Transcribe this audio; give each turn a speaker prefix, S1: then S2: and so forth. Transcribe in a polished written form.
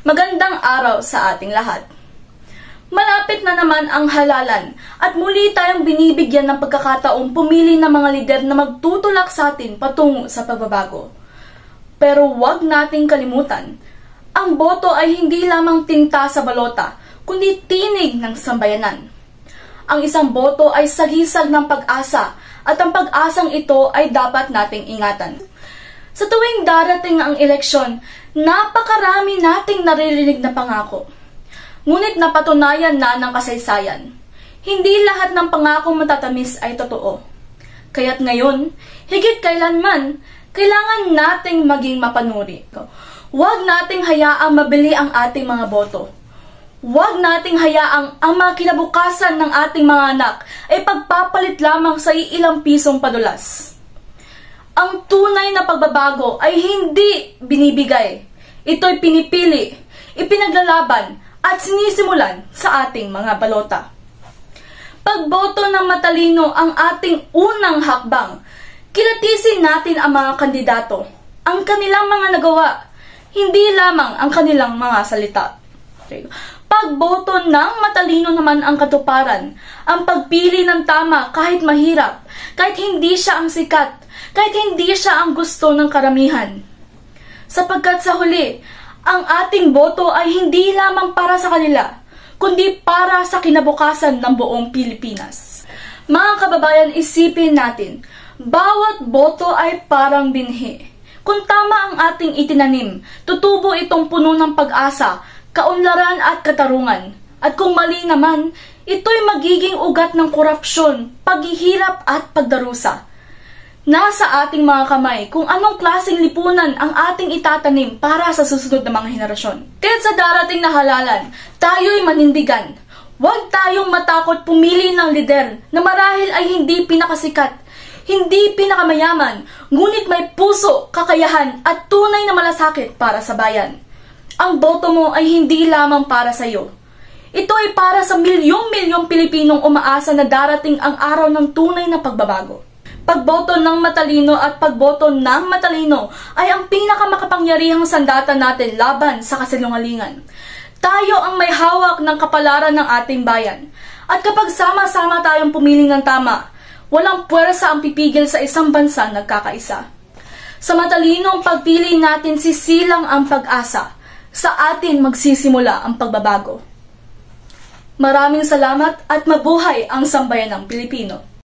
S1: Magandang araw sa ating lahat. Malapit na naman ang halalan at muli tayong binibigyan ng pagkakataong pumili ng mga lider na magtutulak sa atin patungo sa pagbabago. Pero huwag nating kalimutan, ang boto ay hindi lamang tinta sa balota, kundi tinig ng sambayanan. Ang isang boto ay sagisag ng pag-asa at ang pag-asang ito ay dapat nating ingatan. Sa tuwing darating ang eleksyon, napakarami nating naririnig na pangako. Ngunit napatunayan na ng kasaysayan. Hindi lahat ng pangakong matatamis ay totoo. Kaya't ngayon, higit kailanman, kailangan nating maging mapanuri. Huwag nating hayaang mabili ang ating mga boto. Huwag nating hayaang ang mga kinabukasan ng ating mga anak ay pagpapalit lamang sa ilang pisong padulas. Ang tunay na pagbabago ay hindi binibigay. Ito'y pinipili, ipinaglalaban, at sinisimulan sa ating mga balota. Pagboto ng matalino ang ating unang hakbang, kilatisin natin ang mga kandidato, ang kanilang mga nagawa, hindi lamang ang kanilang mga salita. Pagboto ng matalino naman ang katuparan, ang pagpili ng tama kahit mahirap, kahit hindi siya ang sikat, kahit hindi siya ang gusto ng karamihan. Sapagkat sa huli, ang ating boto ay hindi lamang para sa kanila, kundi para sa kinabukasan ng buong Pilipinas. Mga kababayan, isipin natin, bawat boto ay parang binhi. Kung tama ang ating itinanim, tutubo itong puno ng pag-asa, kaunlaran at katarungan. At kung mali naman, ito'y magiging ugat ng korupsyon, paghihirap at pagdarusa. Nasa ating mga kamay kung anong klaseng lipunan ang ating itatanim para sa susunod na mga henerasyon. Kaya sa darating na halalan, tayo'y manindigan. Huwag tayong matakot pumili ng lider na marahil ay hindi pinakasikat, hindi pinakamayaman, ngunit may puso, kakayahan at tunay na malasakit para sa bayan. Ang boto mo ay hindi lamang para sa iyo. Ito ay para sa milyong-milyong Pilipinong umaasa na darating ang araw ng tunay na pagbabago. Pagboto ng matalino at pagboto ng matalino ay ang pinakamakapangyarihang sandata natin laban sa kasinungalingan. Tayo ang may hawak ng kapalaran ng ating bayan. At kapag sama-sama tayong pumili ng tama, walang puwersa ang pipigil sa isang bansang nagkakaisa. Sa matalinong pagpili natin sisilang ang pag-asa. Sa atin magsisimula ang pagbabago. Maraming salamat at mabuhay ang sambayanang Pilipino.